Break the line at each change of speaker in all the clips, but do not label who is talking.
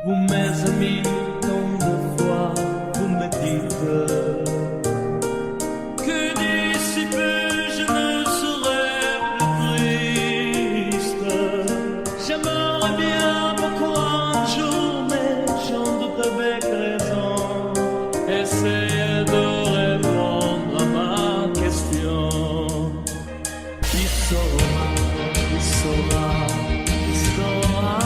Vous mes amis, tant de fois vous me dites que d'ici peu je ne serai plus triste. J'aimerais bien beaucoup un jour, mais j'en doute avec raison. Essayez de répondre à ma question. Qui saura, qui saura, qui saura?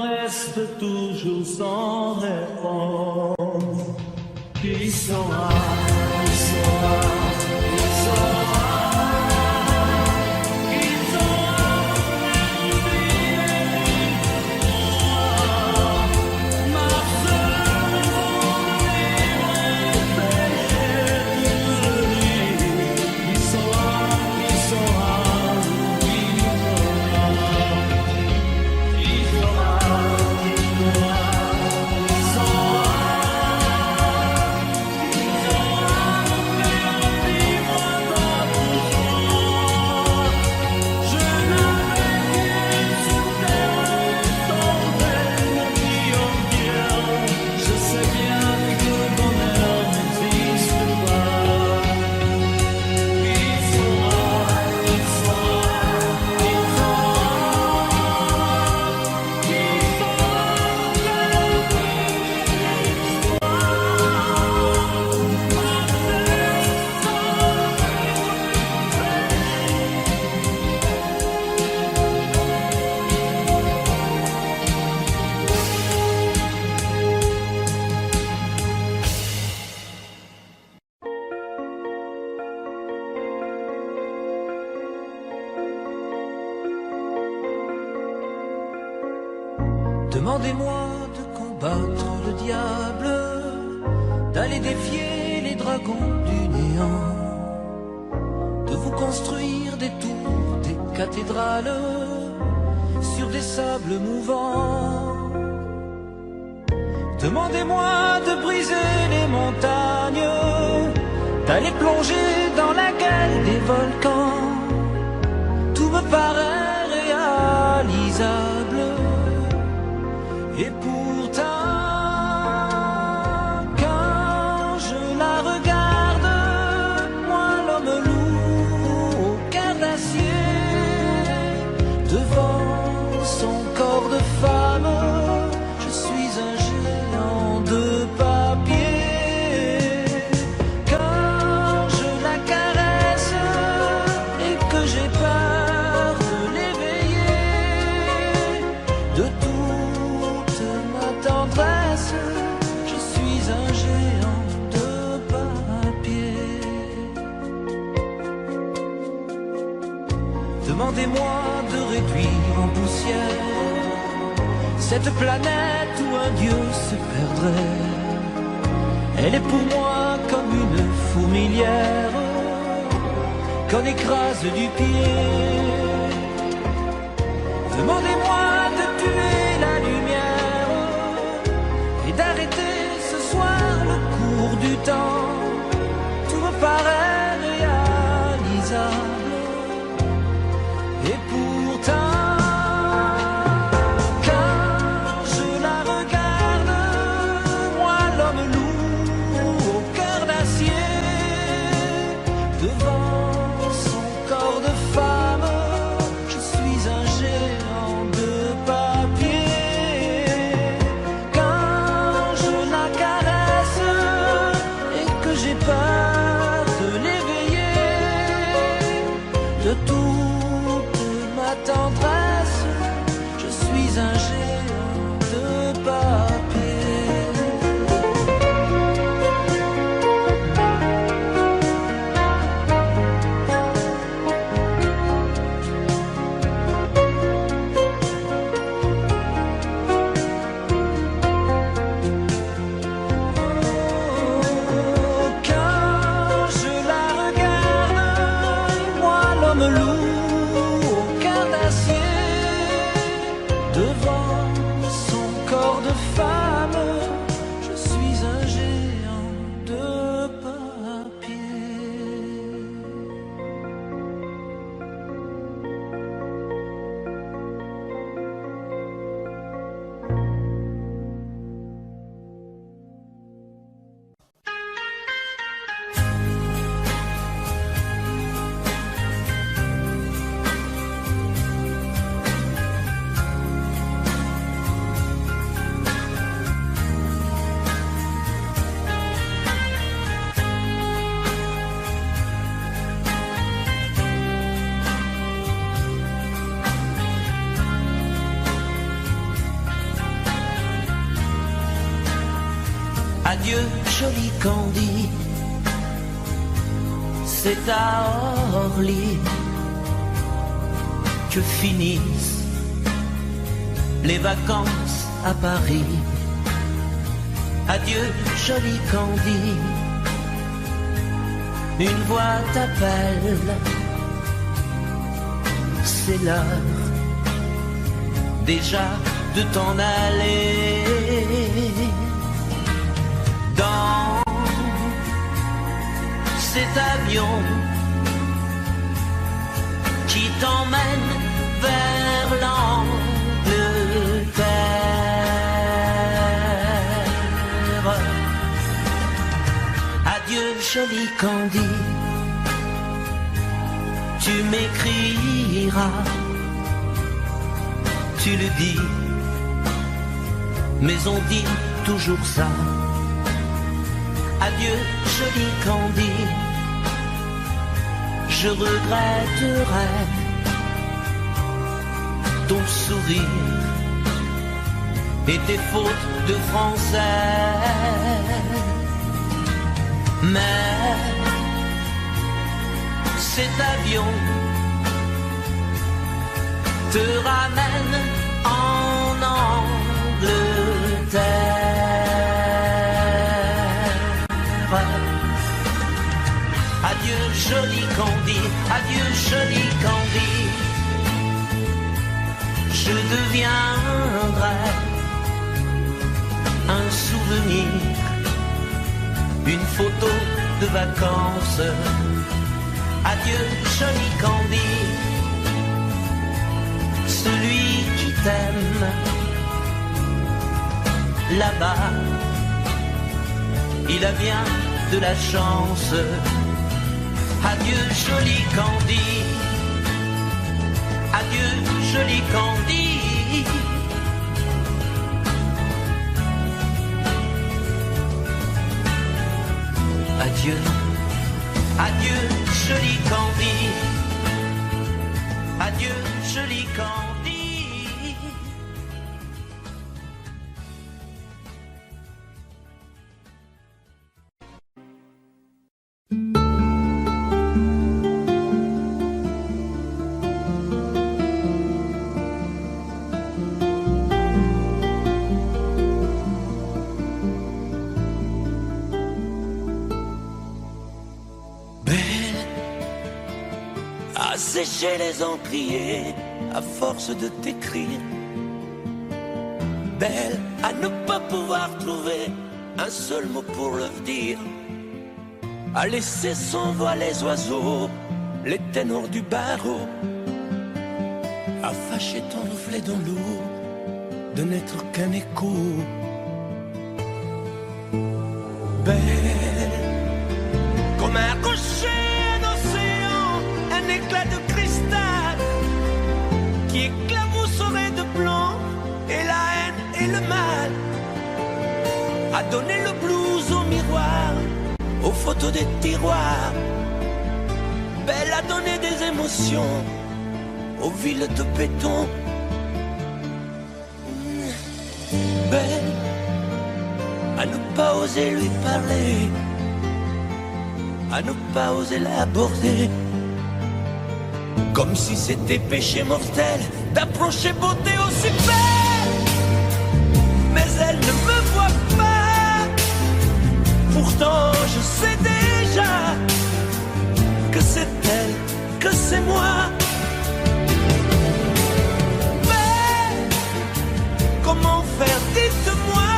Reste toujours sans réponse. Qui saura, qui saura, qui saura, qui saura oublier ma seule raison de vivre est Qui saura, qui saura, qui saura.
Demandez-moi de combattre le diable, d'aller défier les dragons du néant, de vous construire des tours, des cathédrales sur des sables mouvants. Demandez-moi de briser les montagnes, d'aller plonger dans la gueule des volcans. Tout me paraît réalisable. Et pourtant, quand je la regarde, moi l'homme lourd au cœur d'acier, devant son corps de femme, je suis un géant de papier. Quand je la caresse et que j'ai peur de l'éveiller, de tout tendresse, je suis un géant de papier. Demandez-moi de réduire en poussière cette planète où un dieu se perdrait. Elle est pour moi comme une fourmilière qu'on écrase du pied. Demandez-moi de tuer la lumière et d'arrêter ce soir temps, tout me paraît réalisable. Et pourtant, quand je la regarde, moi l'homme lourd au cœur d'acier, devant son corps de femme, je suis un géant de papier. Quand je la caresse et que j'ai peur de l'éveiller, de toute ma tendresse, je suis un géant de papier. Quand je la regarde, moi l'homme lourd au cœur d'acier, devant son corps de femme, je suis un géant de papier. Adieu, joli Candy, c'est à Orly que finissent les vacances à Paris. Adieu, joli Candy, une voix t'appelle, c'est l'heure déjà de t'en aller. Dans cet avion qui t'emmène vers l'Angleterre. Adieu, joli Candy, tu m'écriras, tu le dis, mais on dit toujours ça. Adieu, joli Candy, je regretterai ton sourire et tes fautes de français. Mais cet avion te ramène en Angleterre. Adieu, joli Candy, adieu, joli Candy, je deviendrai un souvenir, une photo de vacances. Adieu, joli Candy, celui qui t'aime là-bas, il a bien de la chance. Adieu, joli Candy, adieu, joli Candy. Adieu, adieu, joli Candy, adieu, joli Candy. Sécher les encriers à force de t'écrire. Belle à ne pas pouvoir trouver un seul mot pour le dire, a laissé sans voix les oiseaux, les ténors du barreau, a fâché ton reflet dans l'eau, de n'être qu'un écho. Belle, comme un rocher, un océan, un éclat de cristal, qui éclabousserait de blanc, et la haine et le mal, a donné le blues au miroir, aux photos des tiroirs. Belle a donné des émotions aux villes de béton. Belle à ne pas oser lui parler, à ne pas oser l'aborder, comme si c'était péché mortel d'approcher beauté aussi belle. Mais elle ne me voit pas, pourtant je sais déjà que c'est elle, que c'est moi. Mais comment faire, dites-moi,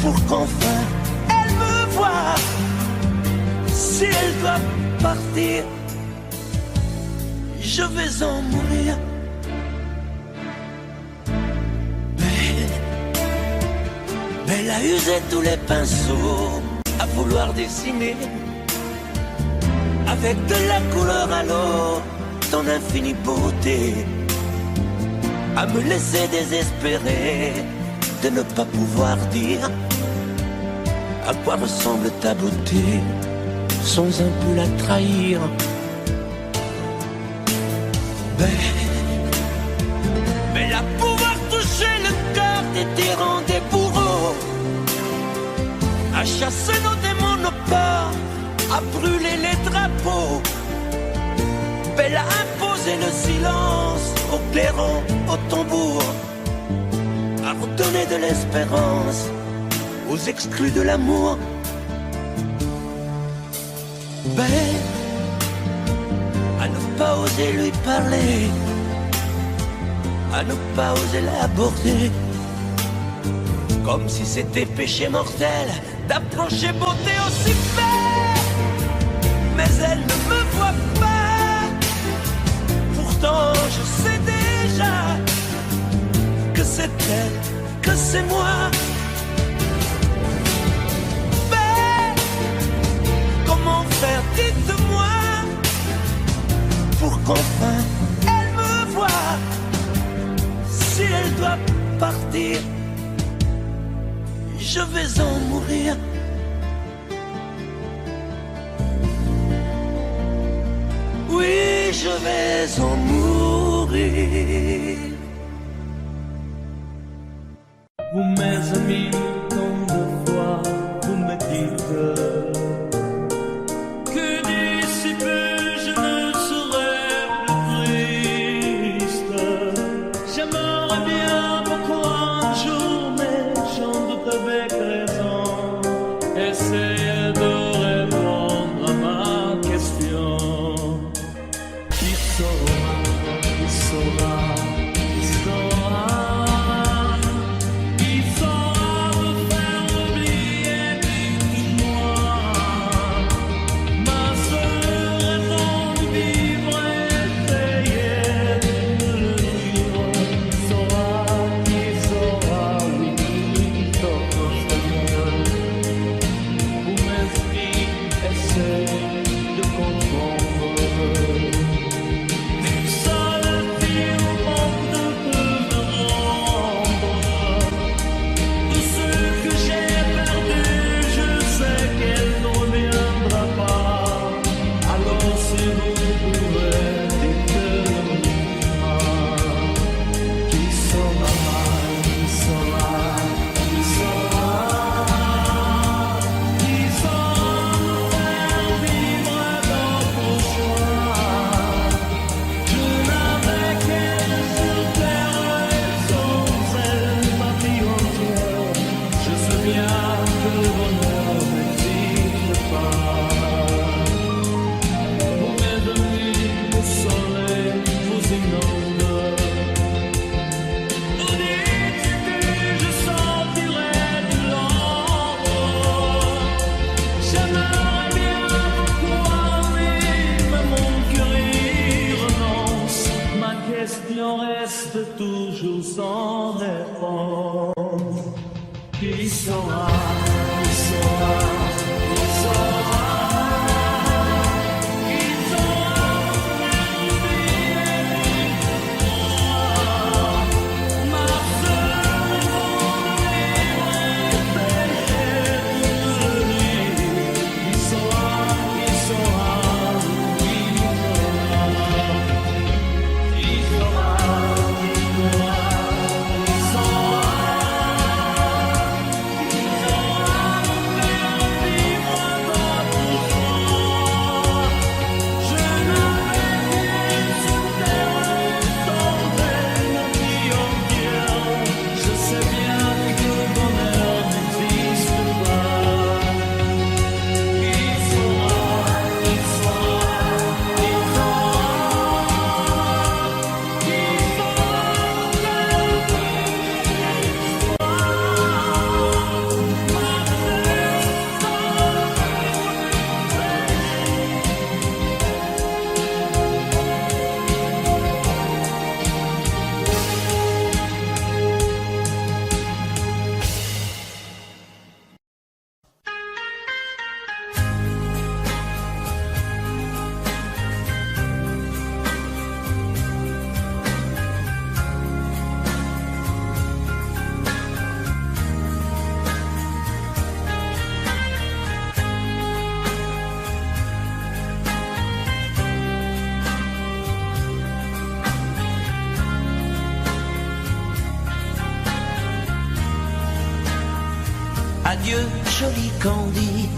pour qu'enfin elle me voie. Si elle doit partir, je vais en mourir. Belle a usé tous les pinceaux à vouloir dessiner avec de la couleur à l'eau ton infinie beauté, à me laisser désespérer de ne pas pouvoir dire à quoi ressemble ta beauté sans un peu la trahir. Belle à pouvoir toucher le cœur des tyrans, des bourreaux, à chasser nos démons, nos peurs, à brûler les drapeaux. Belle à imposer le silence au clairon, au tambour, à redonner de l'espérance aux exclus de l'amour. Belle à ne pas oser lui parler, à ne pas oser l'aborder, comme si c'était péché mortel d'approcher beauté aussi belle. Mais elle ne me voit pas, pourtant je sais déjà que c'est elle, que c'est moi. Belle, comment faire, dites-moi, pour qu'enfin elle me voie. Si elle doit partir, je vais en mourir. Oui, je vais en mourir.
Vous mes amis, tant de fois vous me dites que d'ici peu je ne serai plus triste. J'aimerais bien beaucoup un jour, mais j'en doute avec raison, essayer de répondre à ma question. Qui saura, qui saura, qui saura, qui saura me faire oublier, dites-moi. Ma seule raison de vivre, essayer de le vivre. Qui saura, oui, qui saura, Seigneur. Vous mes
Adieu, joli Candy,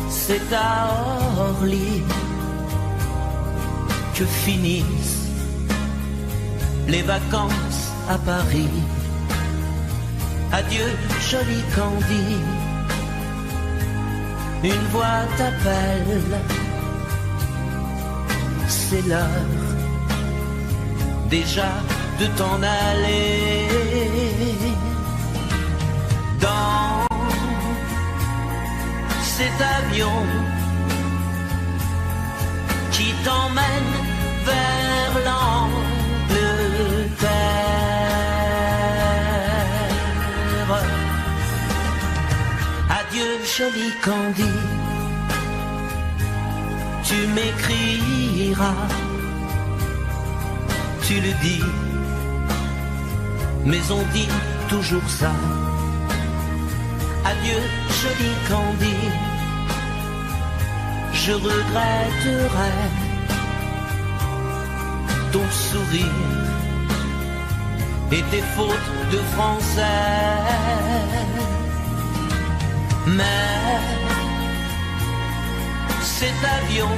c'est à Orly que finissent les vacances à Paris. Adieu, joli Candy, une voix t'appelle, c'est l'heure déjà de t'en aller. Dans cet avion qui t'emmène vers l'Angleterre. Adieu, joli Candy, tu m'écriras, tu le dis, mais on dit toujours ça. Adieu, joli Candy, je regretterai ton sourire et tes fautes de français. Mais cet avion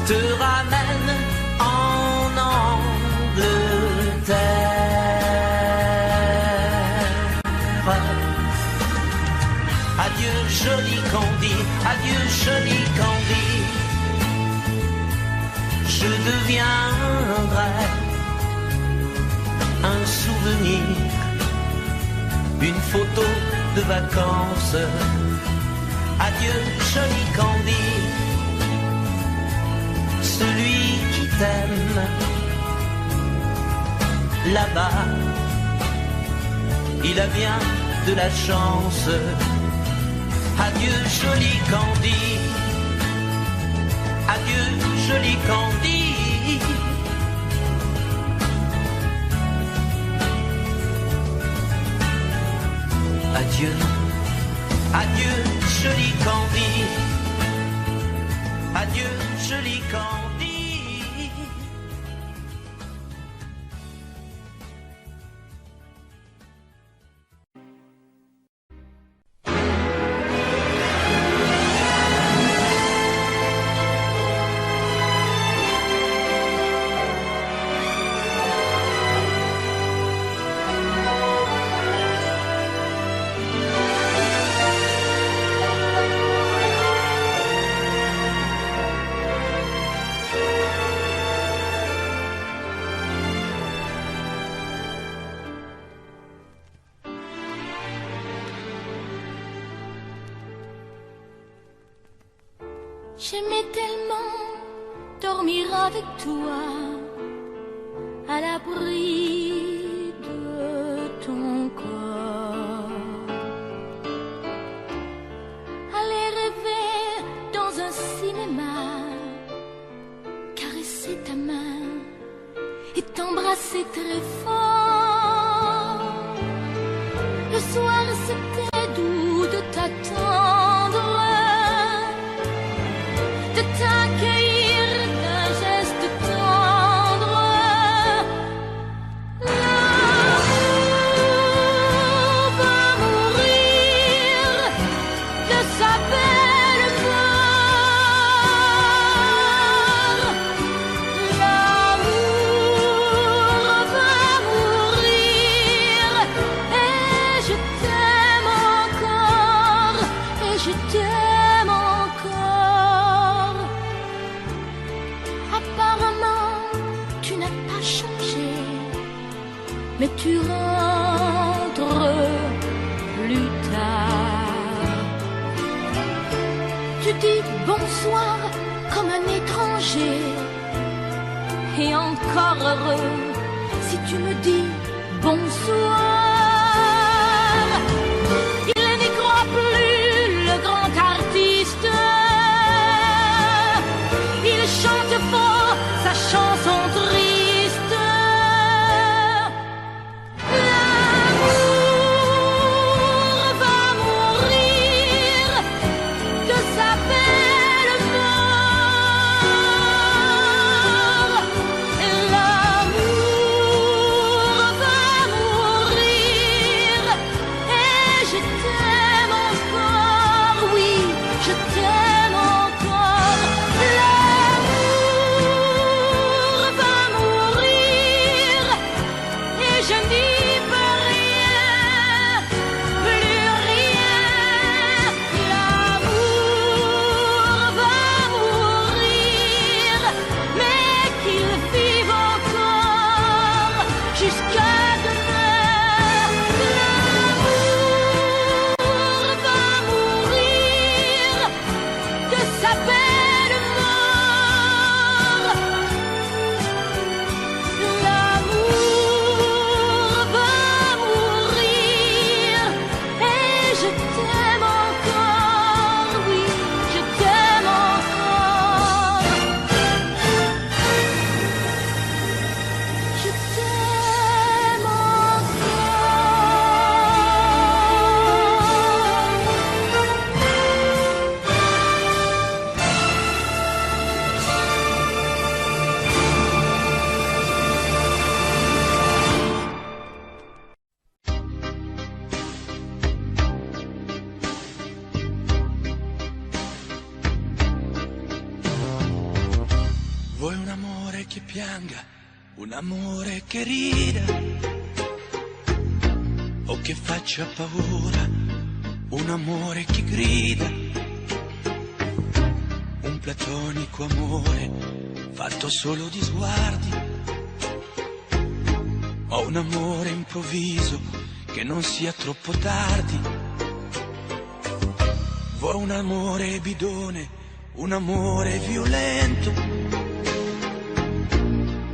te ramène en Angleterre. Adieu, joli Candy, adieu, joli Candy, je deviendrai un souvenir, une photo de vacances. Adieu, joli Candy, celui qui t'aime là-bas, il a bien de la chance. Adieu, joli Candy, adieu, joli Candy. Adieu, adieu, joli Candy, adieu, joli Candy.
J'aimais tellement dormir avec toi, à l'abri de ton c'est très fort. Le soir c'était doux de t'attendre, de t'accueillir d'un geste tendre. L'amour va mourir de sa belle mort. L'amour va mourir et je t'aime encore, et je t'aime encore. Apparemment, tu n'as pas changé, mais tu rentres plus tard. Tu dis bonsoir comme un étranger, et encore heureux si tu me dis bonsoir. Il n'y croit plus, le grand artiste. Il chante fort sa chanson triste. L'amour va mourir de sa belle mort. L'amour va mourir et je t'aime encore, oui, je t'aime encore. L'amour va mourir et je n'y peux rien, plus rien. L'amour va mourir, mais qu'il vive encore jusqu'à demain. L'amour va mourir de sa belle mort. L'amour va mourir et je t'aime encore, oui, je t'aime encore. Je t'aime
Vuoi un amore che pianga, un amore che rida, o che faccia paura, un amore che grida, un platonico amore fatto solo di sguardi, o un amore improvviso che non sia troppo tardi. Vuoi un amore bidone, un amore violento,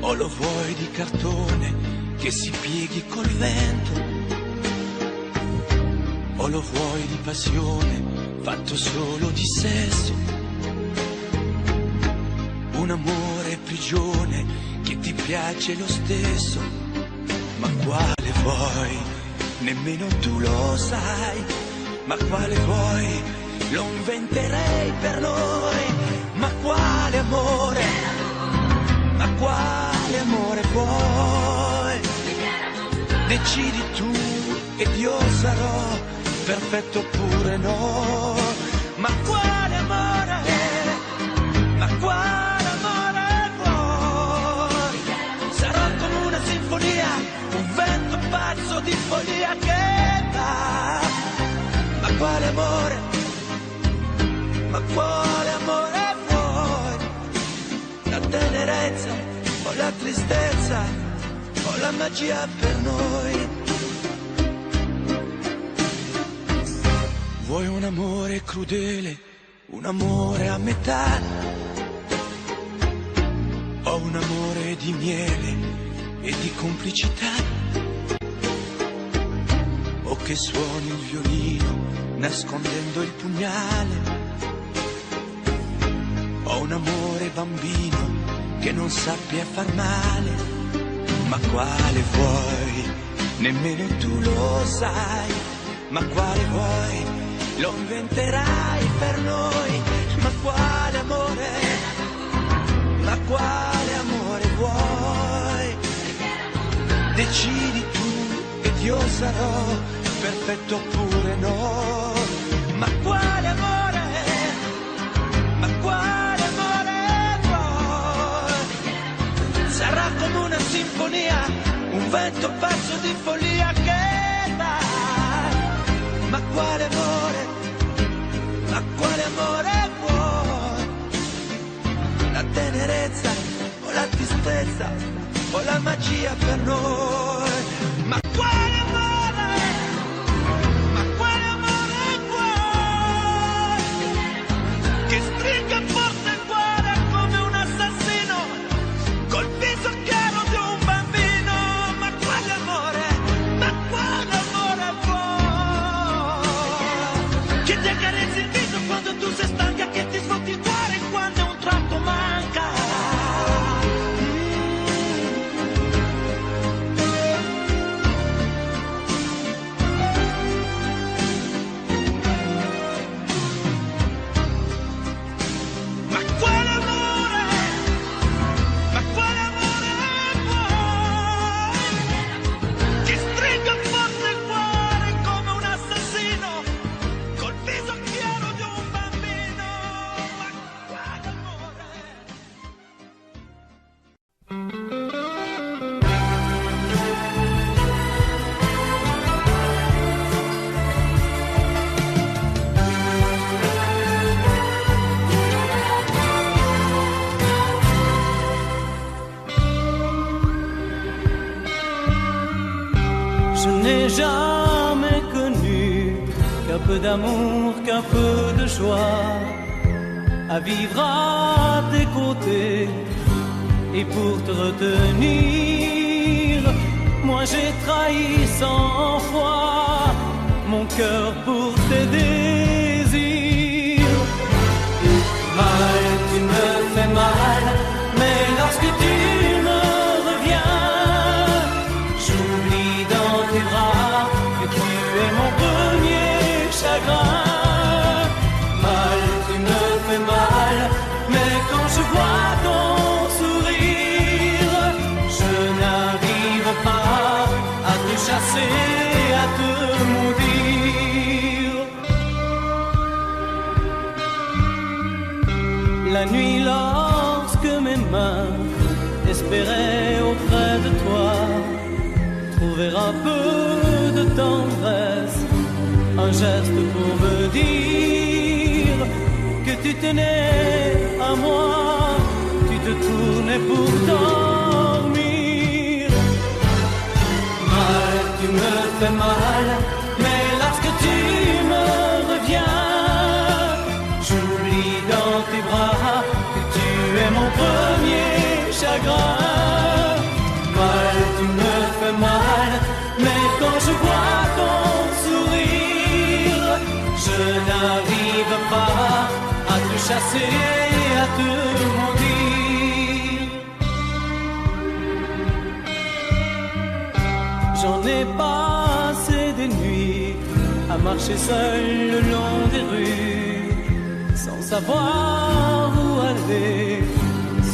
o lo vuoi di cartone che si pieghi col vento, o lo vuoi di passione fatto solo di sesso, un amore prigione che ti piace lo stesso. Ma quale vuoi? Nemmeno tu lo sai. Ma quale vuoi? Lo inventerei per noi. Ma quale amore? Ma quale amore vuoi? Decidi tu ed io sarò perfetto oppure no. Ma quale amore? Ma quale amore vuoi? Sarò come una sinfonia, un vento pazzo di follia che va. Ma quale amore? Ma quale amore vuoi? La tenerezza o la tristezza o la magia per noi? Vuoi un amore crudele, un amore a metà, o un amore di miele e di complicità, o che suoni il violino nascondendo il pugnale, o un amore bambino che non sappia far male. Ma quale vuoi? Nemmeno tu lo sai. Ma quale vuoi? Lo inventerai per noi. Ma quale amore? Ma quale amore vuoi? Decidi tu ed io sarò perfetto oppure no. Ma quale amore? Ma quale amore vuoi? Sarà come una sinfonia, un vento pazzo di follia che dà. Ma quale amore? Ma quale amore vuoi? La tenerezza o la tristezza o la magia per noi? Ma quale amore? Ma quale amore vuoi? Che stringa forte il cuore come un assassino col viso chiaro di un bambino. Ma quale amore? Ma quale amore vuoi? Che ti accarezzi il viso quando tu sei stanca, che ti sfotti il cuore quando un tratto manca. Ma quale amore? Ma quale amore vuoi? Che stringa forte il cuore come un assassino col viso chiaro di un bambino. Ma quale amore?
Je n'ai jamais connu qu'un peu d'amour, qu'un peu de joie, à vivre à tes côtés et pour te retenir. Moi j'ai trahi 100 fois mon cœur pour tes désirs. Mal, tu me fais mal, mais lorsque tu me reviens, j'oublie dans tes bras que tu es mon premier chagrin. Mal, tu me fais mal, mais quand je vois ton sourire, je n'arrive pas à te chasser, à te maudire. La nuit, lorsque mes mains espéraient auprès de toi trouver un peu de tendresse, un geste pour me dire que tu tenais à moi, tu te tournais pour dormir. Mal, tu me fais mal, mais lorsque tu me reviens, j'oublie dans tes bras que tu es mon premier chagrin. Mal, tu me fais mal, mais quand je vois ton sourire, je n'arrive pas à te chasser, à te maudire. J'en ai passé des nuits à marcher seul le long des rues, sans savoir où aller,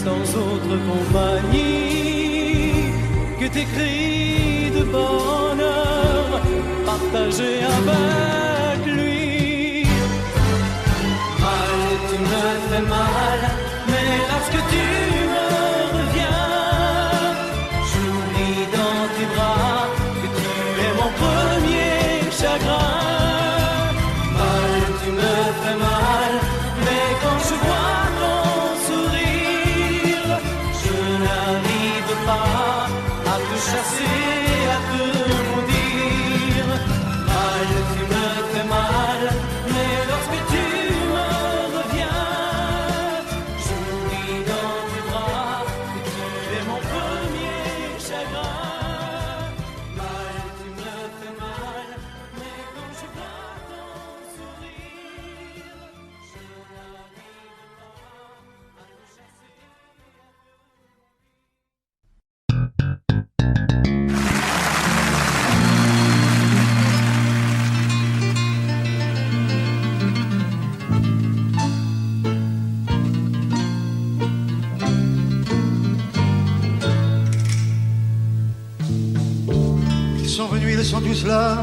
sans autre compagnie que tes cris de bonheur partagés avec lui. Mal, tu me fais mal, mais lorsque tu me reviens, j'oublie dans tes bras que tu es mon premier chagrin. Mal, tu me fais mal, mais quand je vois ton sourire, je n'arrive pas à te chasser, à te maudire. Mal, tu me
sont tous là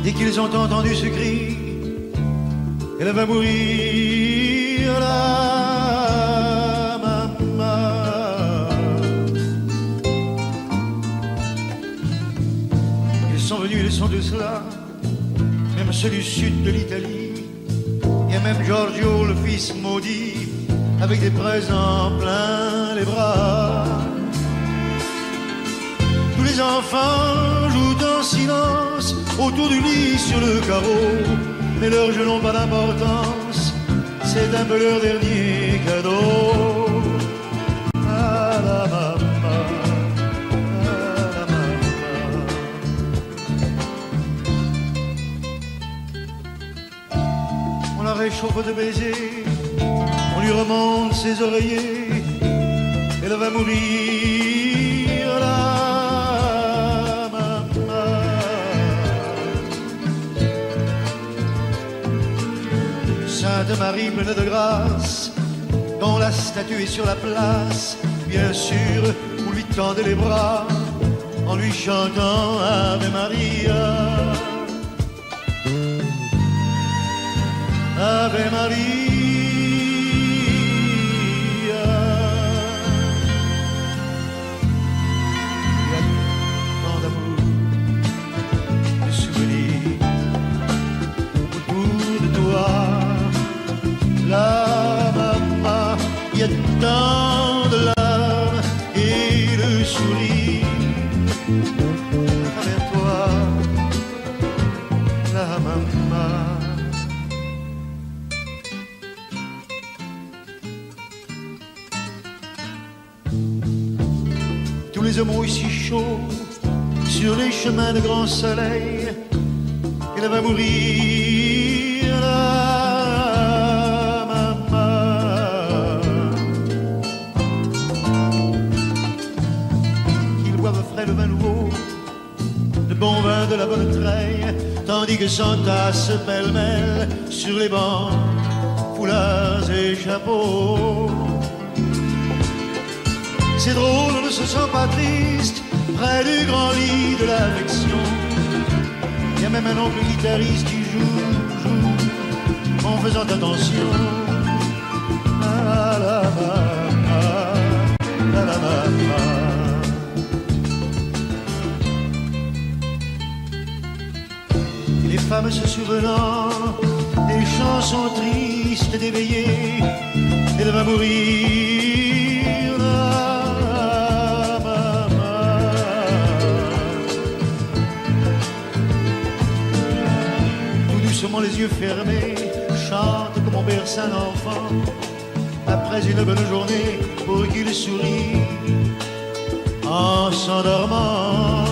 dès qu'ils ont entendu ce cri. Elle va mourir là, maman. Ils sont venus, ils sont tous là, même ceux du sud de l'Italie. Il y a même Giorgio, le fils maudit, avec des présents plein les bras. Tous les enfants jouent en silence autour du lit sur le carreau, mais leurs jeux n'ont pas d'importance, c'est un peu leur dernier cadeau. À la maman, à la maman. On la réchauffe de baisers, on lui remonte ses oreillers, elle va mourir là. Sainte Marie pleine de grâce, dont la statue est sur la place, bien sûr, vous lui tendez les bras en lui chantant Ave Maria. Ave Maria. Il y a tant d'amour, de souvenirs autour de toi. La maman, il y a tant de larmes et le sourire à travers toi. La maman. Tous les hommes ont eu si chaud sur les chemins de grand soleil, elle va mourir là. Le vin nouveau, le bon vin de la bonne treille, tandis que s'entassent pêle-mêle sur les bancs foulards et chapeaux. C'est drôle, on ne se sent pas triste près du grand lit de l'affection. Il y a même un oncle guitariste qui joue en faisant attention à la maman, à la maman. Les femmes se souvenant des chansons tristes d'éveillés, elle va mourir là, maman. Tout doucement les yeux fermés, chante comme on berce un enfant après une bonne journée pour qu'il sourie en s'endormant.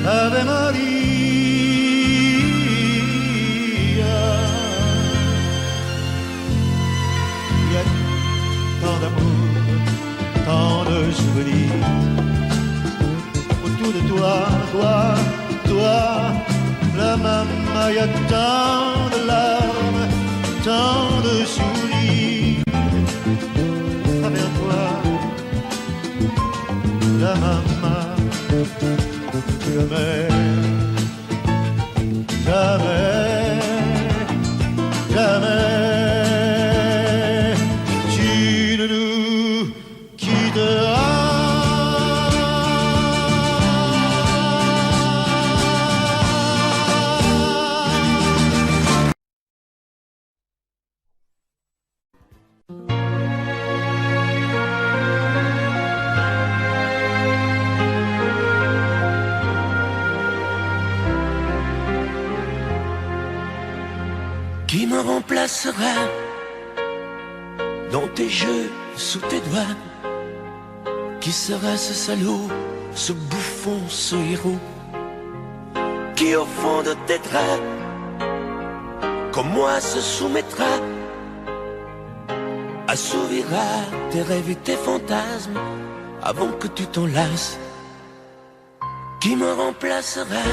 Ave Maria. Il y a tant d'amour, tant de souvenirs autour de toi, toi, la maman. Il y a tant de larmes, tant de sourires à travers toi, la maman. Jamais, jamais, jamais, tu ne nous quitteras.
Qui me remplacera dans tes jeux, sous tes doigts? Qui sera ce salaud, ce bouffon, ce héros? Qui au fond de tes draps, comme moi, se soumettra, assouvira tes rêves et tes fantasmes avant que tu t'en lasses? Qui me remplacera?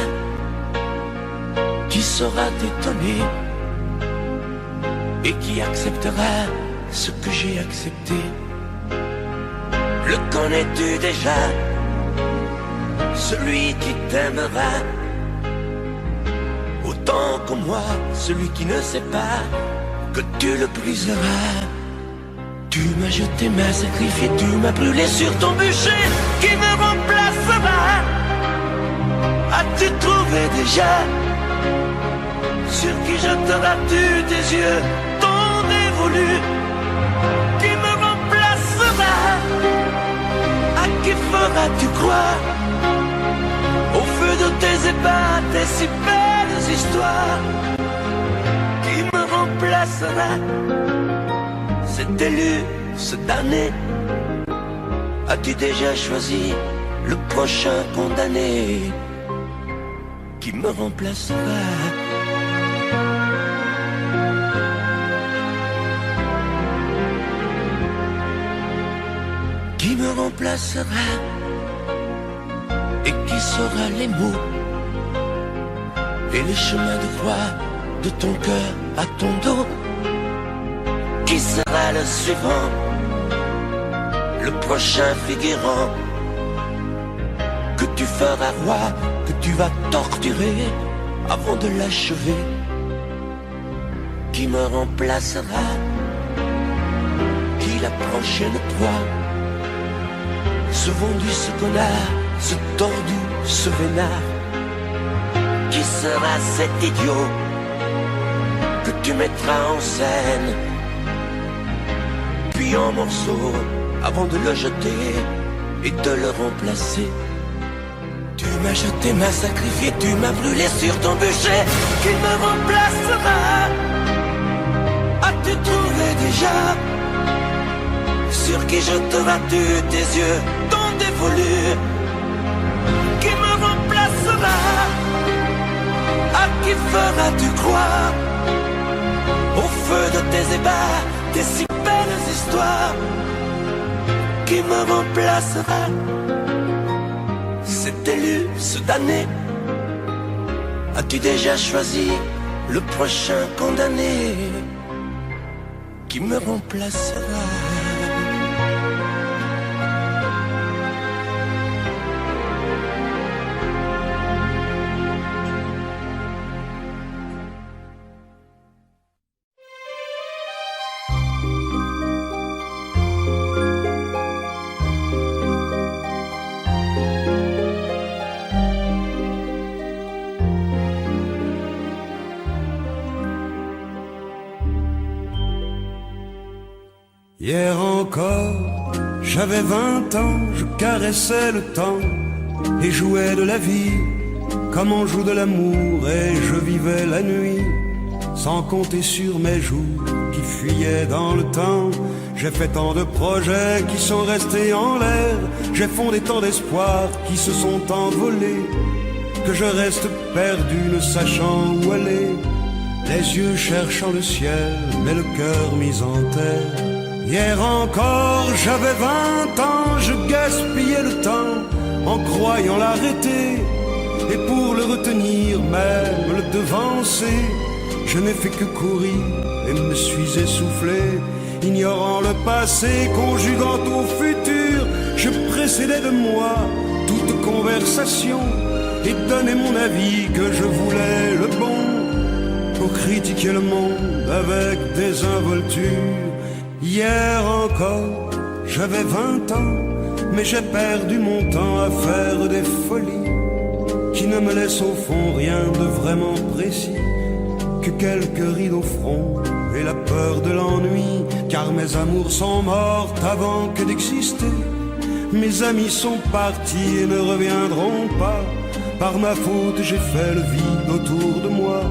Qui saura t'étonner et qui acceptera ce que j'ai accepté? Le connais-tu déjà? celui qui t'aimera autant que moi, celui qui ne sait pas que tu le briseras. Tu m'as jeté, m'as sacrifié, tu m'as brûlé sur ton bûcher. Qui me remplacera? As-tu trouvé déjà sur qui jetteras-tu tes yeux, ton dévolu? Qui me remplacera? À qui feras-tu croire au feu de tes ébats, tes si belles histoires? Qui me remplacera? Cet élu, ce damné, as-tu déjà choisi le prochain condamné? Qui me remplacera? Qui me remplacera? Et qui saura les mots et les chemins de croix de ton cœur à ton dos? Qui sera le suivant, le prochain figurant que tu feras roi, que tu vas torturer avant de l'achever? Qui me remplacera? Qui la prochaine proie? Ce vendu, ce connard, ce tordu, ce vénard? Qui sera cet idiot que tu mettras en scène, puis en morceaux, avant de le jeter et de le remplacer? Tu m'as jeté, m'as sacrifié, tu m'as brûlé sur ton bûcher. Qui me remplacera? As-tu trouvé déjà sur qui jetteras-tu tes yeux, ton dévolu? Qui me remplacera? À qui feras-tu croire au feu de tes ébats, tes si belles histoires? Qui me remplacera? Cet élu, ce damné, as-tu déjà choisi le prochain condamné? Qui me remplacera?
Hier encore, j'avais 20 ans, je caressais le temps et jouais de la vie comme on joue de l'amour, et je vivais la nuit sans compter sur mes jours qui fuyaient dans le temps. J'ai fait tant de projets qui sont restés en l'air, j'ai fondé tant d'espoirs qui se sont envolés, que je reste perdu ne sachant où aller, les yeux cherchant le ciel mais le cœur mis en terre. Hier encore, j'avais 20 ans, je gaspillais le temps en croyant l'arrêter, et pour le retenir, même le devancer, je n'ai fait que courir et me suis essoufflé, ignorant le passé, conjuguant au futur. Je précédais de moi toute conversation et donnais mon avis que je voulais le bon, pour critiquer le monde avec désinvolture. Hier encore, j'avais 20 ans, mais j'ai perdu mon temps à faire des folies qui ne me laissent au fond rien de vraiment précis, que quelques rides au front et la peur de l'ennui, car mes amours sont mortes avant que d'exister. Mes amis sont partis et ne reviendront pas. Par ma faute, j'ai fait le vide autour de moi,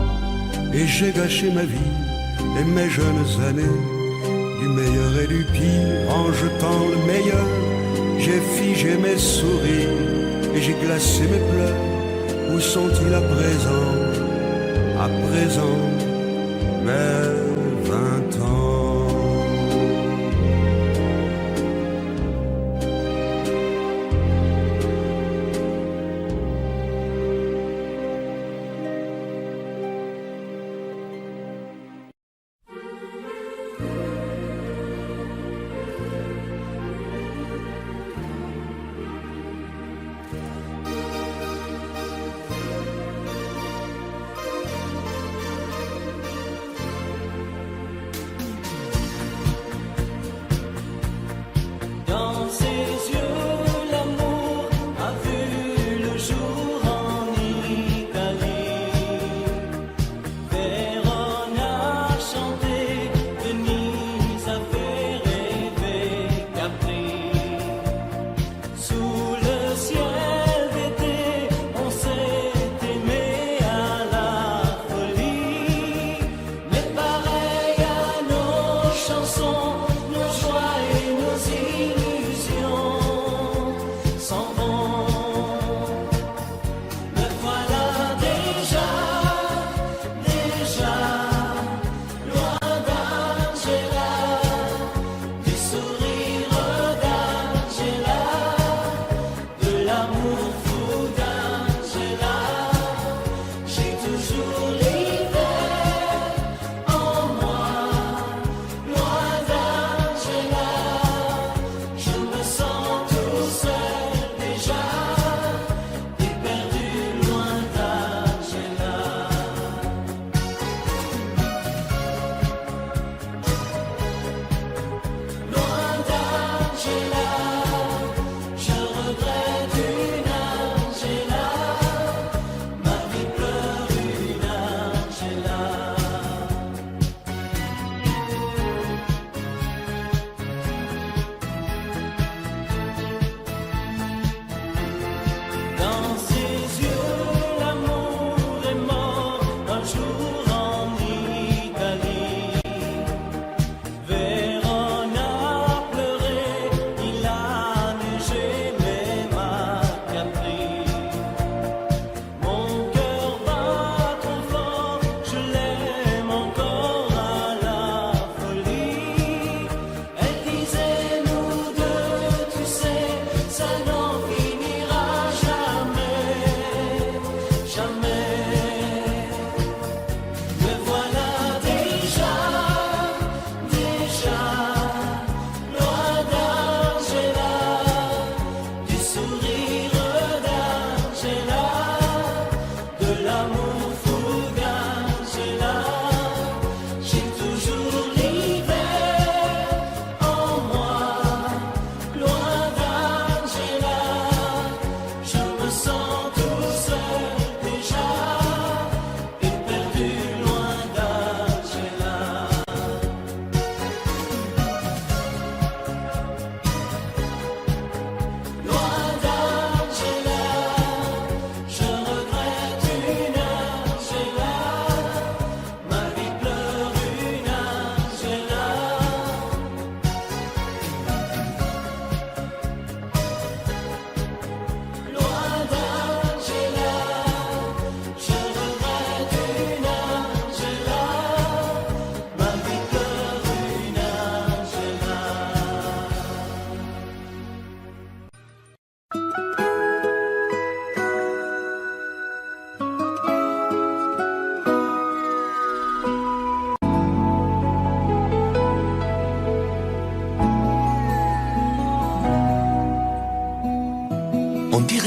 et j'ai gâché ma vie et mes jeunes années. Du meilleur et du pire, en jetant le meilleur, j'ai figé mes sourires et j'ai glacé mes pleurs. Où sont-ils à présent? À présent, mes 20 ans.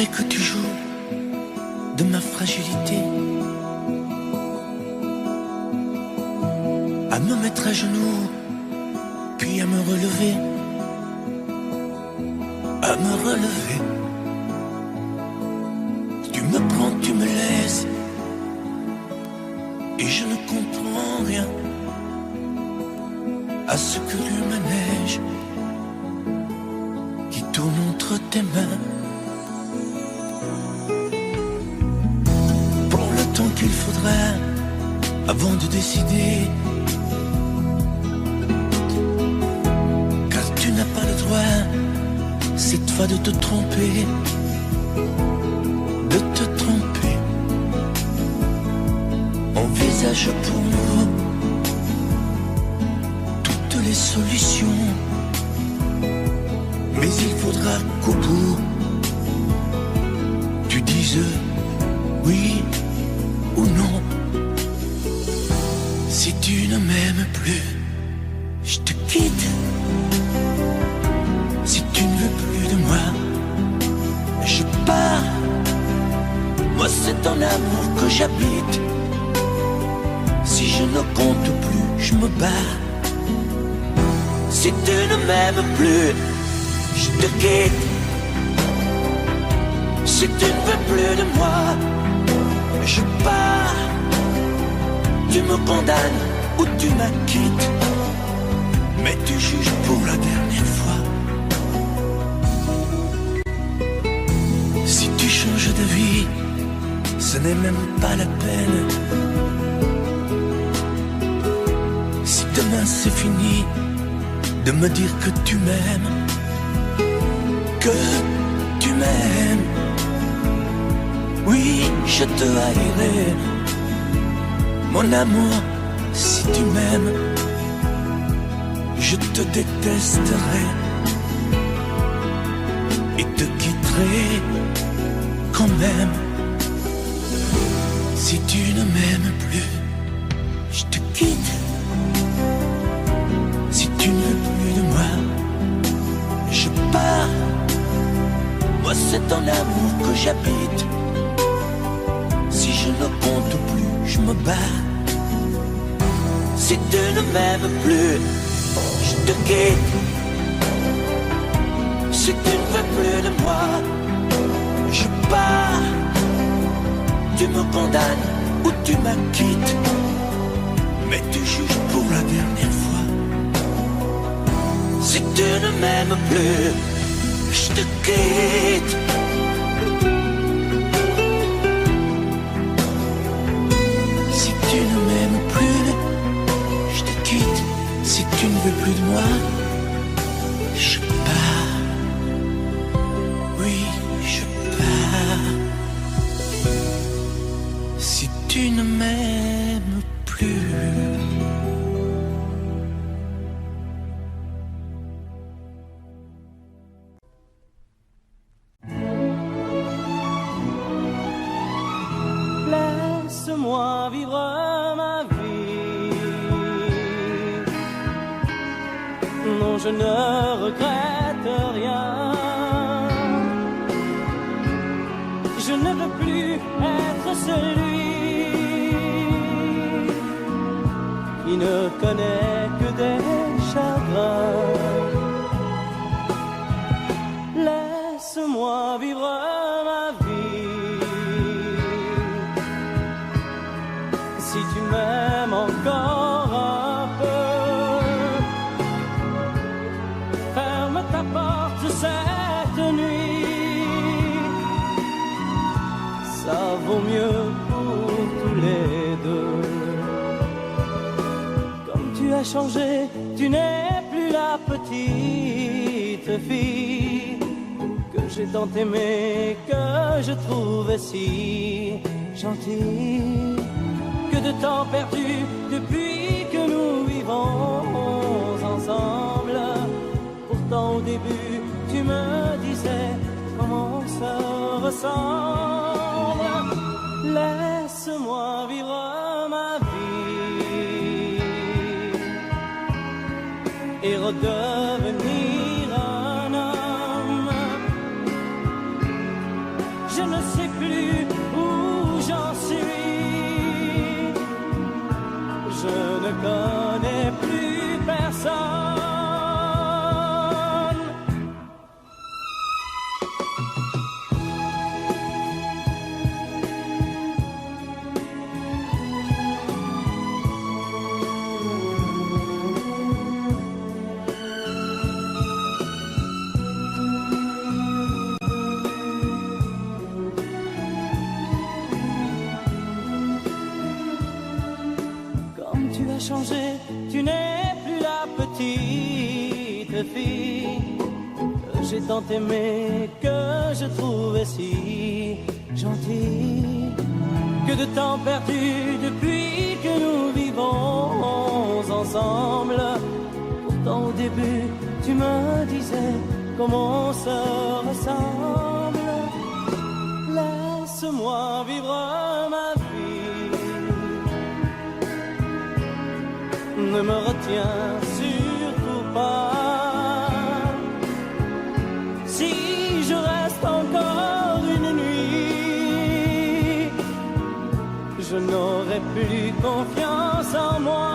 voudrais que tu joues de ma fragilité, à me mettre à genoux, puis à me relever, à me relever. Tu me prends, tu me laisses, et je ne comprends rien à ce que le manège qui tourne entre tes mains. Prends le temps qu'il faudra avant de décider, car tu n'as pas le droit cette fois de te tromper, de te tromper. Envisage pour nous toutes les solutions, mais il faudra qu'au bout tu dises oui ou non. Si tu ne m'aimes plus, je te quitte. Si tu ne veux plus de moi, je pars. Moi c'est ton amour que j'habite. Si je ne compte plus, je me barre. Si tu ne m'aimes plus, je te quitte. Si tu ne veux plus de moi, je pars. Tu me condamnes ou tu m'acquittes, mais tu juges pour la dernière fois. Si tu changes de vie, ce n'est même pas la peine. Si demain c'est fini de me dire que tu m'aimes, que tu m'aimes, oui, je te haïrai, mon amour. Si tu m'aimes, je te détesterai et te quitterai quand même. Si tu ne m'aimes plus, je te quitte. Si tu ne veux plus de moi, je pars. Moi c'est ton amour que j'habite. Si je ne compte plus, je me barre. Si tu ne m'aimes plus, je te quitte. Si tu ne veux plus de moi, je pars. Tu me condamnes ou tu m'acquittes, mais tu juges pour la dernière fois. Si tu ne m'aimes plus, je te quitte. Si tu ne m'aimes plus, je te quitte. Si tu ne veux plus de moi, je pars. Oui, je pars. Si tu ne m'aimes plus.
Laisse-moi vivre ma vie. Non, je ne regrette rien. Je ne veux plus être celui qui ne connaît que des chagrins. Laisse-moi vivre ma vie. Si tu m'aimes encore un peu, ferme ta porte cette nuit. Ça vaut mieux pour tous les deux. Comme tu as changé, tu n'es plus la petite fille que j'ai tant aimée, que je trouvais si gentille. Que de temps perdu depuis que nous vivons ensemble. Pourtant au début tu me disais comment ça ressemble. Laisse-moi vivre ma vie et redevenir un homme. Tu as changé, tu n'es plus la petite fille que j'ai tant aimée, que je trouvais si gentille. Que de temps perdu depuis que nous vivons ensemble. Pourtant au début tu me disais comment on se ressemble. Laisse-moi vivre ma vie, ne me retiens surtout pas. Si je reste encore une nuit, je n'aurai plus confiance en moi.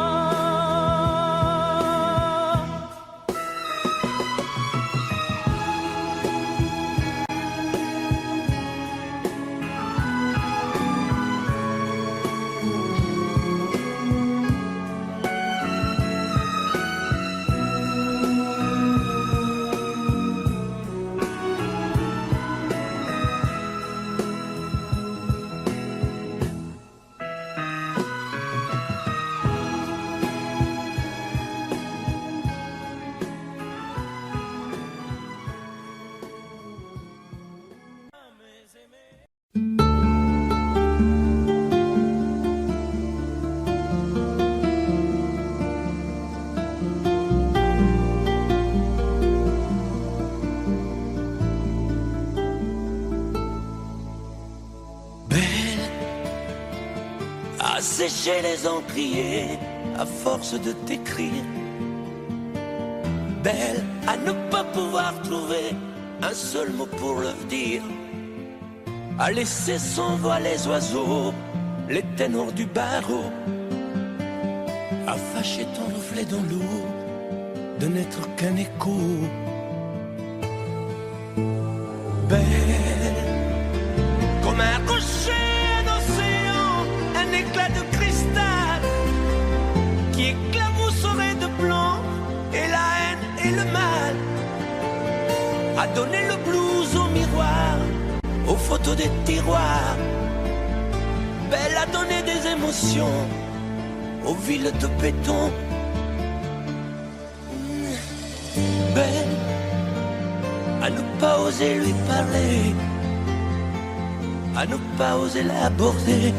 Sécher les encriers à force de t'écrire. Belle à ne pas pouvoir trouver un seul mot pour le dire. À laisser s'envoler les oiseaux, les ténors du barreau. À fâcher ton reflet dans l'eau, de n'être qu'un écho. Belle comme un rocher, un océan, un éclat de cristal qui éclabousserait de blanc et la haine et le mal. A donné le blues au miroir, aux photos des tiroirs. Belle a donné des émotions aux villes de béton. Belle à ne pas oser lui parler, à ne pas oser l'aborder.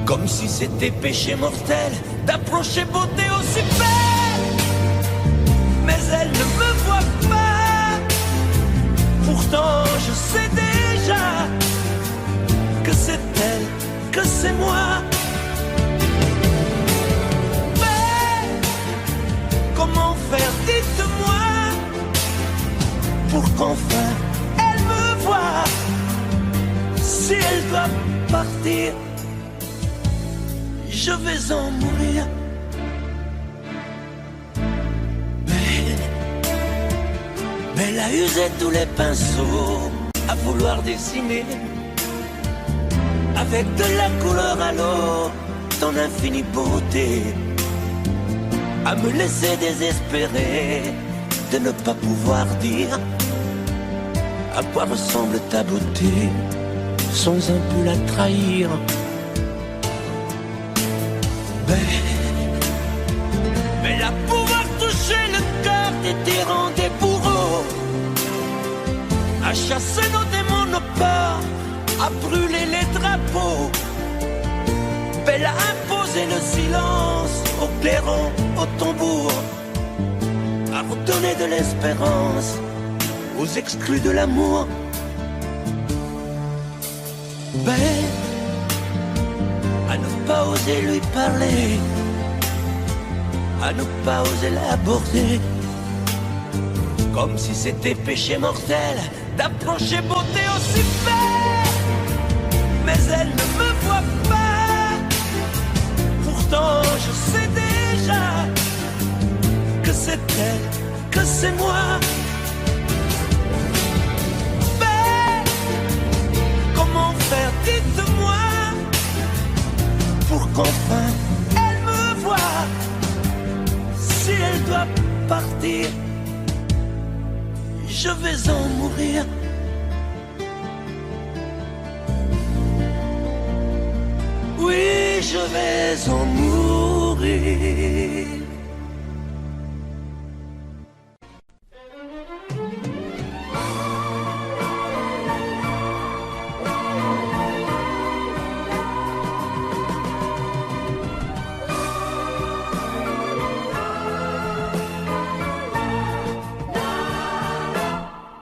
Comme si c'était péché mortel d'approcher beauté aussi belle. Mais elle ne me voit pas. Pourtant je sais déjà que c'est elle, que c'est moi. Mais comment faire, dites-moi, pour qu'enfin elle me voie. Si elle doit partir, je vais en mourir. Belle a usé tous les pinceaux à vouloir dessiner avec de la couleur à l'eau ton infinie beauté, à me laisser désespérer de ne pas pouvoir dire à quoi ressemble ta beauté sans un peu la trahir. Belle à pouvoir toucher le cœur des tyrans, des bourreaux, à chasser nos démons, nos peurs, à brûler les drapeaux. Belle à imposer le silence au clairon, au tambour, à redonner de l'espérance aux exclus de l'amour. Belle à ne pas oser lui parler, à ne pas oser l'aborder. Comme si c'était péché mortel d'approcher beauté aussi belle. Mais elle ne me voit pas. Pourtant je sais déjà que c'est elle, que c'est moi. Belle, comment faire, dites-moi, pour qu'enfin elle me voie. Si elle doit partir, je vais en mourir. Oui, je vais en mourir.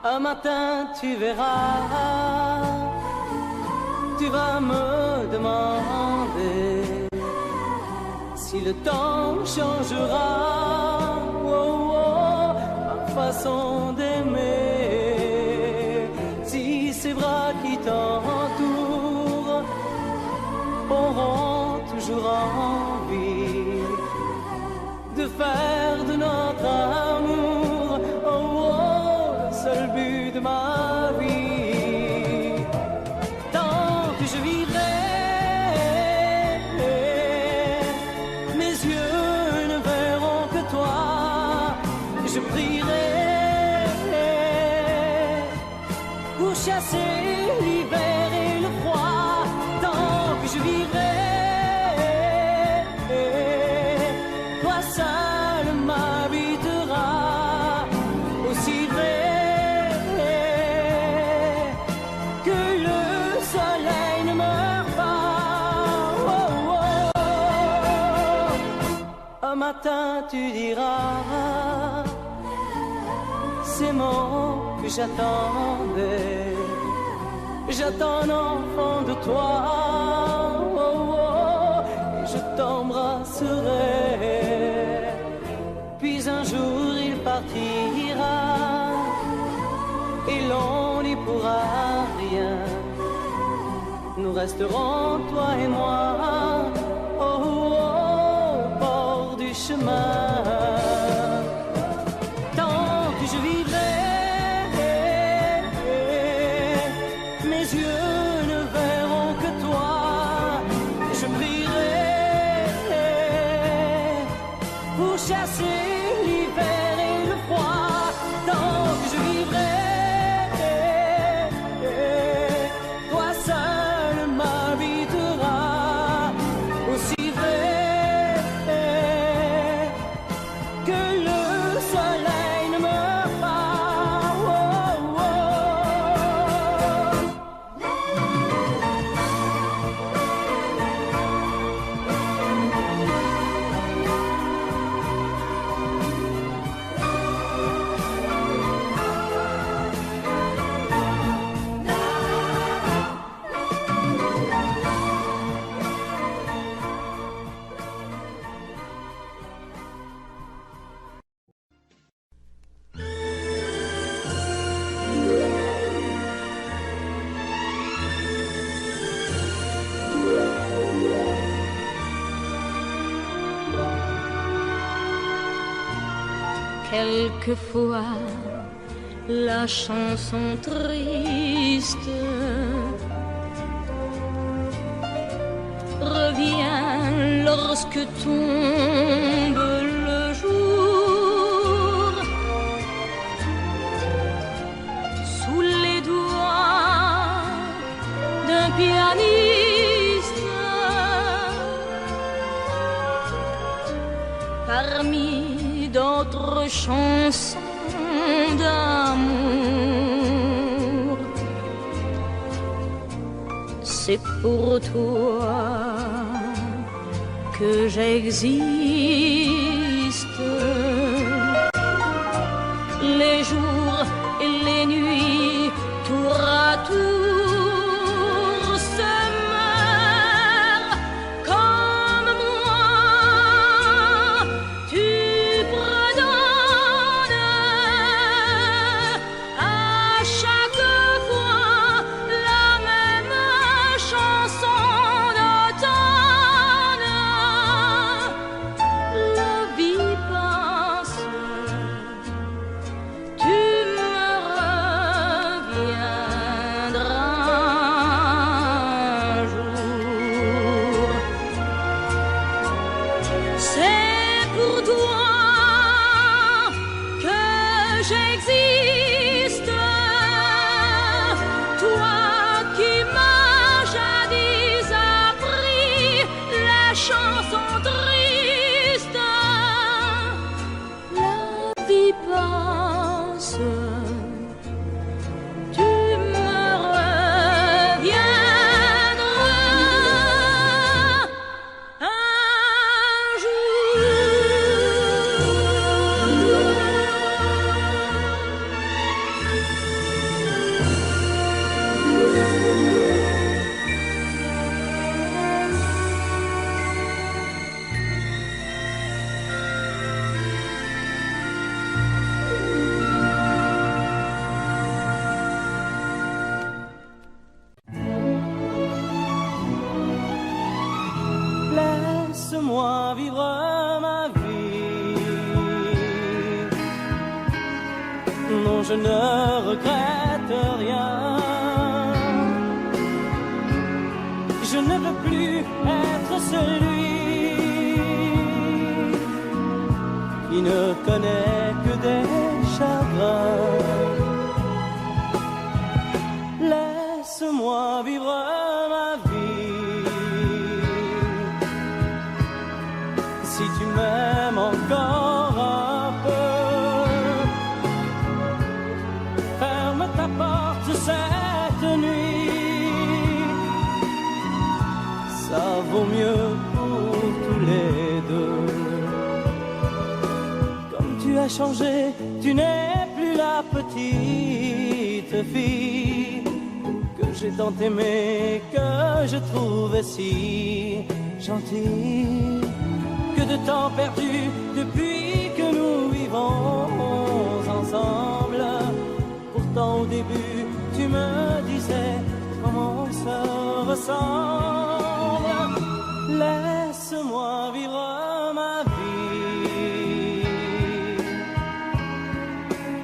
Un matin tu verras, tu vas me demander si le temps changera ma façon d'aimer, si ces bras qui t'entourent auront toujours envie de faire de notre amour le seul but de ma vie. Tant que je vivrai, mes yeux ne verront que toi. Je prierai pour chasser l'hiver et le froid. Tant que je vivrai, toi seul m'habiteras. Aussi vrai un matin tu diras ces mots que j'attendais. J'attends un enfant de toi et je t'embrasserai. Puis un jour il partira et l'on n'y pourra rien. Nous resterons toi et moi au bord du chemin. Tant que je vivrai, mes yeux ne verront que toi. Je prierai pour chasser l'hiver et le froid. Tant que je vivrai, toi seul m'habiteras. Aussi vrai que le soleil ne meurt pas.
Quelquefois, la chanson triste revient lorsque tombe le jour. Sous les doigts d'un pianiste, parmi d'autres chansons d'amour. C'est pour toi que j'existe. Les jours et les nuits, tour à tour, se meurent comme moi. Tu redonnes à chaque fois la même chanson d'automne. La vie passe, tu
Laisse-moi vivre ma vie. Non, je ne regrette rien. Je ne veux plus être celui qui ne connaît que des chagrins. Laisse-moi vivre ma vie. Si tu m'aimes encore un peu, ferme ta porte cette nuit. Ça vaut mieux pour tous les deux. Comme tu as changé, tu n'es plus la petite fille que j'ai tant aimée, que je trouvais si gentille. Que de temps perdu depuis que nous vivons ensemble. Pourtant au début tu me disais comment on se ressemble. Laisse-moi vivre ma vie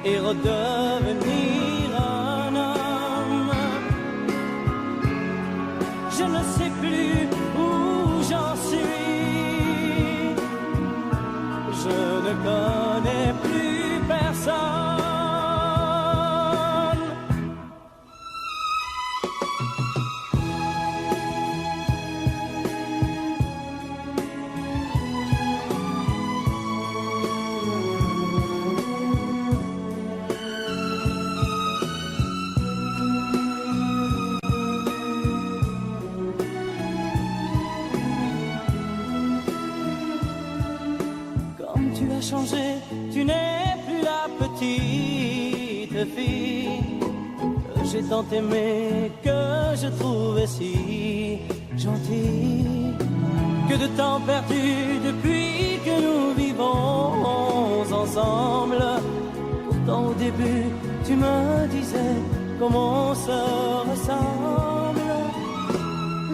et redevenir un homme. Je ne sais plus où j'en suis. Je ne connais plus personne. Changé, tu n'es plus la petite fille que j'ai tant aimée, que je trouvais si gentille. Que de temps perdu depuis que nous vivons ensemble. Pourtant au début tu me disais comment on se ressemble.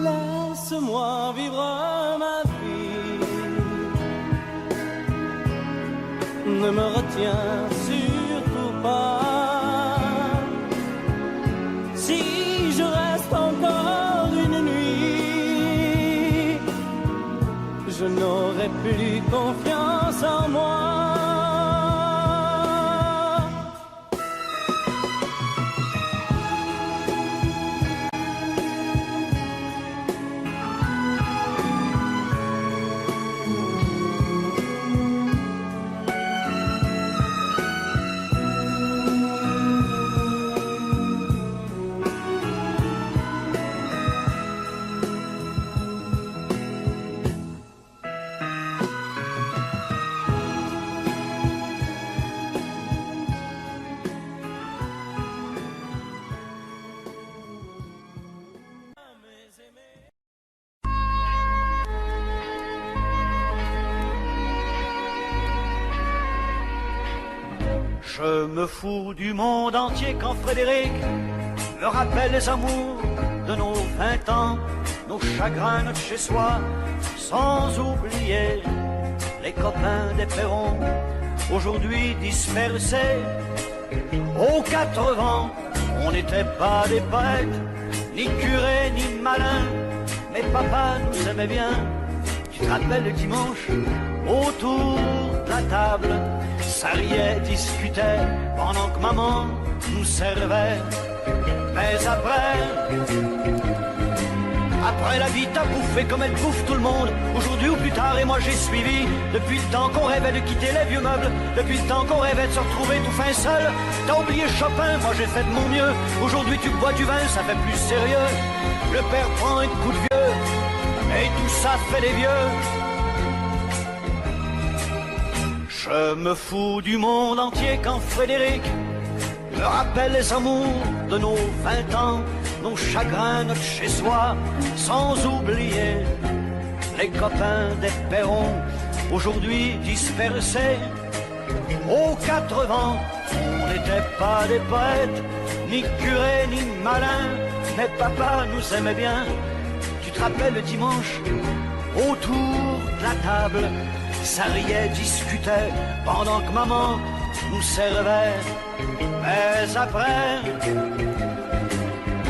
Laisse-moi vivre ma vie. Ne me retiens surtout pas. Si je reste encore une nuit, je n'aurai plus confiance en moi.
Je me fous du monde entier quand Frédéric me rappelle les amours de nos 20 ans, nos chagrins, notre chez-soi, sans oublier les copains des Perrons, aujourd'hui dispersés aux 4 vents. On n'était pas des poètes, ni curés, ni malins, mais papa nous aimait bien. Tu te rappelles le dimanche, autour de la table, ça riait, discutait, pendant que maman nous servait. Mais après la vie t'a bouffé comme elle bouffe tout le monde, aujourd'hui ou plus tard, et moi j'ai suivi. Depuis le temps qu'on rêvait de quitter les vieux meubles, depuis le temps qu'on rêvait de se retrouver tout fin seul. T'as oublié Chopin, moi j'ai fait de mon mieux. Aujourd'hui tu bois du vin, ça fait plus sérieux. Le père prend un coup de vieux, et tout ça fait des vieux. Je me fous du monde entier quand Frédéric me rappelle les amours de nos 20 ans, nos chagrins, notre chez-soi, sans oublier les copains des Perrons, aujourd'hui dispersés aux 4 vents. On n'était pas des poètes, ni curés, ni malins, mais papa nous aimait bien. Tu te rappelles le dimanche, autour de la table, ça riait, discutait, pendant que maman nous servait. Mais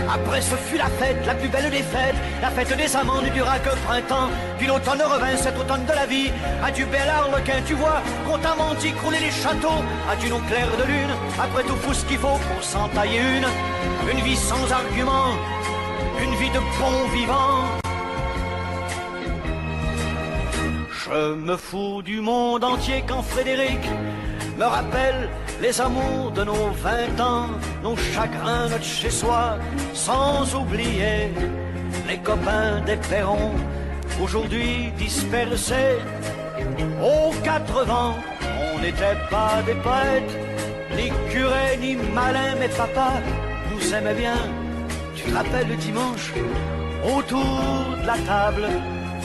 après ce fut la fête, la plus belle des fêtes. La fête des amants ne dura que printemps. Puis l'automne revint, cet automne de la vie. Adieu bel arlequin, tu vois, qu'on t'a menti, crouler les châteaux. Adieu nos clairs de lune, après tout faut ce qu'il faut pour s'en tailler une vie sans argument, une vie de bon vivant. Je me fous du monde entier quand Frédéric me rappelle les amours de nos 20 ans, nos chagrins, notre chez-soi, sans oublier les copains des perrons, aujourd'hui dispersés aux 4 vents. On n'était pas des poètes, ni curés, ni malins, mais papa nous aimait bien. Tu te rappelles le dimanche, autour de la table,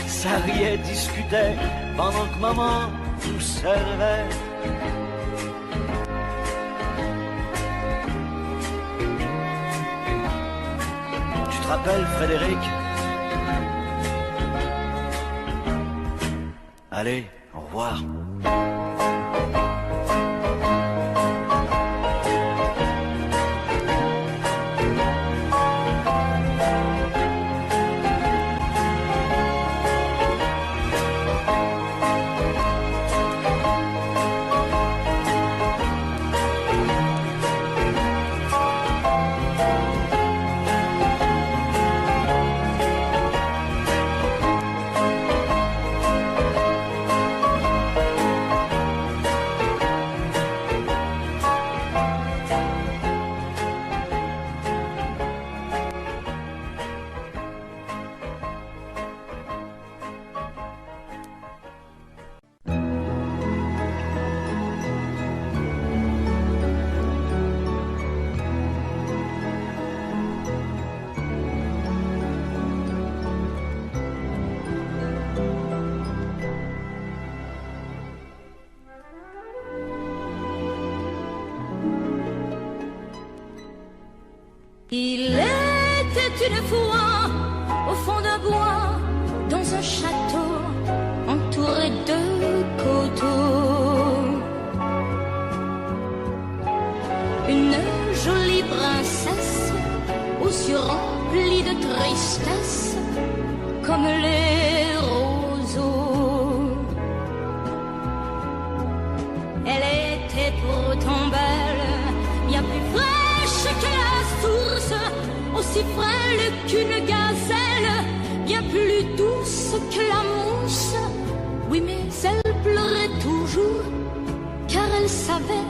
ça riait, discutait, pendant que maman nous servait. Tu te rappelles, Frédéric? Allez, au revoir.
Il était une fois au fond d'un bois, dans un château entouré de coteaux, une jolie princesse aux yeux remplis de tristesse comme les roseaux. Elle était pourtant belle, bien plus fraîche que la source, aussi frêle qu'une gazelle, bien plus douce que la mousse. Oui, mais elle pleurait toujours, car elle savait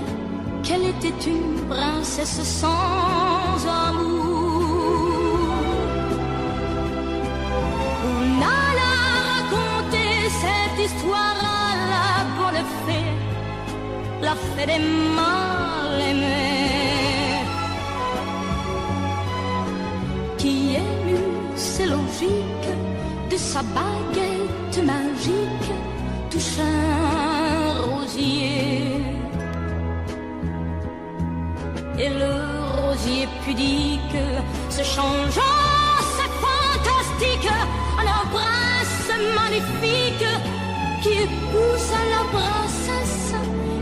qu'elle était une princesse sans amour. On alla raconter cette histoire à la bonne fée, la fée des mal aimés, qui émut, c'est logique, de sa baguette magique touche un rosier. Et le rosier pudique se change en sac fantastique, en un prince magnifique qui épouse la princesse.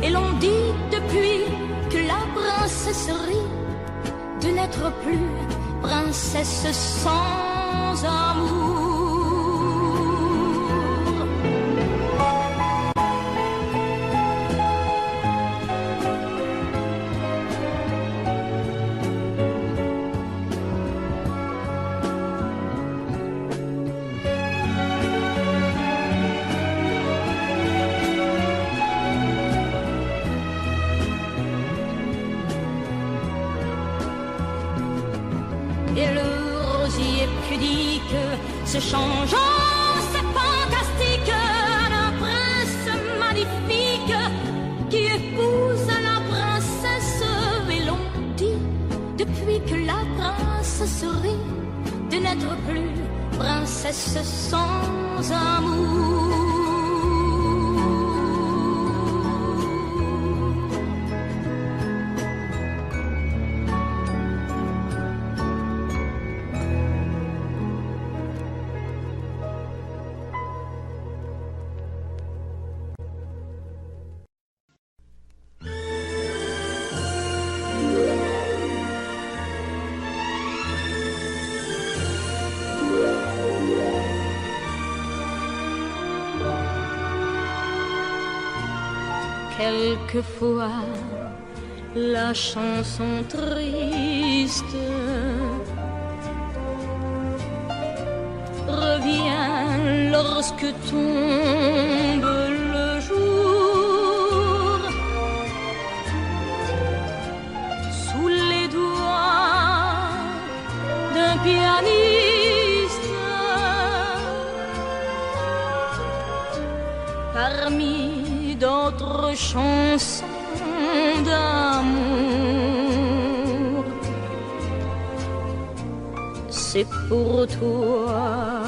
Et l'on dit depuis que la princesserie de n'être plus princesse sans amour. Se change en sac fantastique, un prince magnifique qui épouse la princesse. Et l'on dit depuis que la princesserie de n'être plus princesse sans amour. quelquefois la chanson triste revient lorsque tombe le jour sous les doigts d'un pianiste parmi d'autres chansons d'amour. C'est pour toi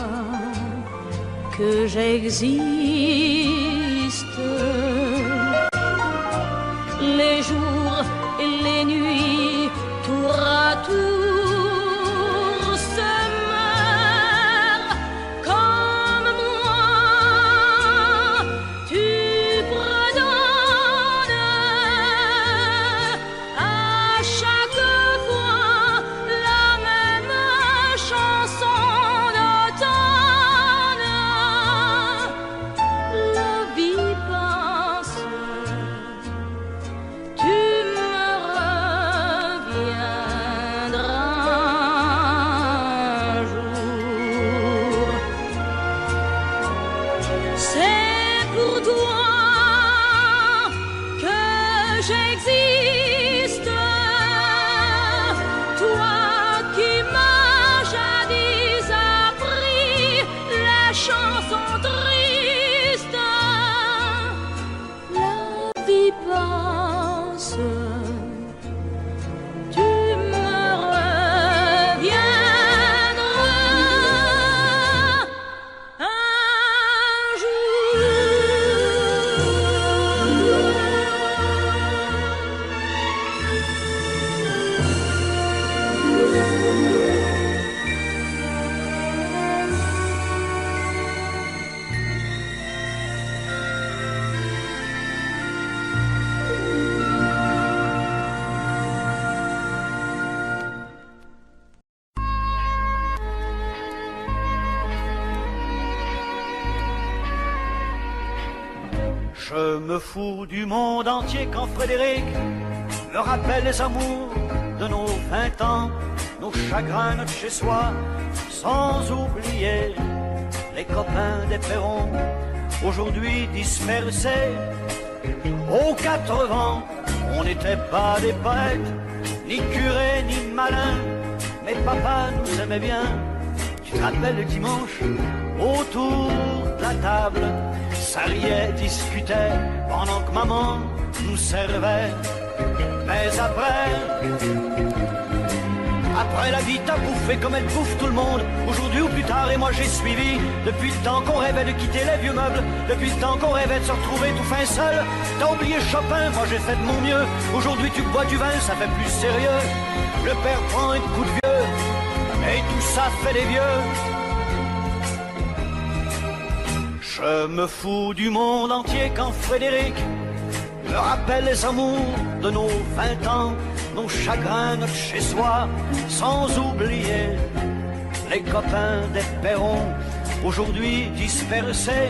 que j'existe. Les jours et les nuits, tour à tour, se meurent comme moi. Tu redonnes à chaque fois la même chanson d'automne. La vie passe, tu me reviendras un jour. C'est pour toi que j'existe, toi qui m'as jadis appris la chanson triste. La vie passe, tu me reviendras un jour.
Je me fous du monde entier quand Frédéric me rappelle les amours de nos 20 ans, nos chagrins, notre chez-soi, sans oublier les copains des Perrons, aujourd'hui dispersés aux 4 vents. On n'était pas des poètes, ni curés, ni malins, mais papa nous aimait bien. Tu te rappelles le dimanche, autour de la table, ça riait, discutait, pendant que maman nous servait. Mais après la vie t'a bouffé comme elle bouffe tout le monde, aujourd'hui ou plus tard, et moi j'ai suivi. Depuis le temps qu'on rêvait de quitter les vieux meubles, depuis le temps qu'on rêvait de se retrouver tout fin seul. T'as oublié Chopin, moi j'ai fait de mon mieux. Aujourd'hui tu bois du vin, ça fait plus sérieux. Le père prend un coup de vieux, et tout ça fait des vieux. Je me fous du monde entier quand Frédéric me rappelle les amours de nos 20 ans, nos chagrins, notre chez-soi, sans oublier les copains des Perrons, aujourd'hui dispersés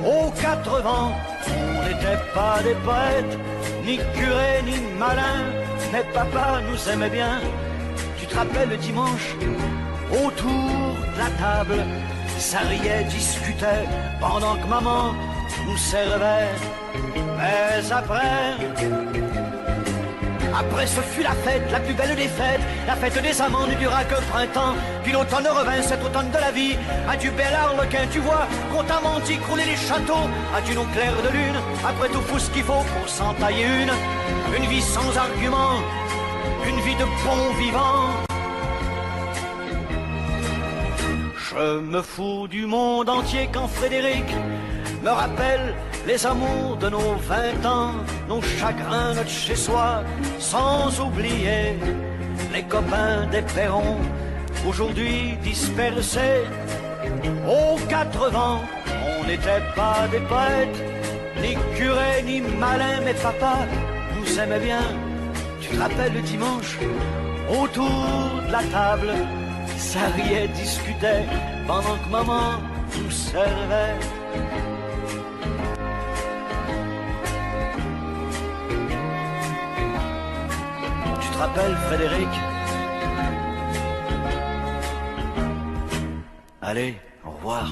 aux 4 vents. On n'était pas des poètes, ni curés, ni malins, mais papa nous aimait bien. Tu te rappelles le dimanche, autour de la table, ça riait, discutait, pendant que maman nous servait. Mais après ce fut la fête, la plus belle des fêtes, la fête des amants ne dura que printemps. Puis l'automne revint, cet automne de la vie. Adieu bel harlequin, tu vois, qu'on t'a menti, crouler les châteaux. Adieu nos clairs de lune, après tout ce qu'il faut pour s'en tailler une vie sans argument, une vie de bon vivant. Je me fous du monde entier quand Frédéric me rappelle les amours de nos 20 ans, nos chagrins, notre chez-soi, sans oublier les copains des Perrons, aujourd'hui dispersés aux 4 vents. On n'était pas des poètes, ni curés, ni malins, mais papa nous aimait bien. Tu te rappelles le dimanche, autour de la table, ça riait, discutait, pendant que maman nous servait. te rappelles, Frédéric? Allez, au revoir.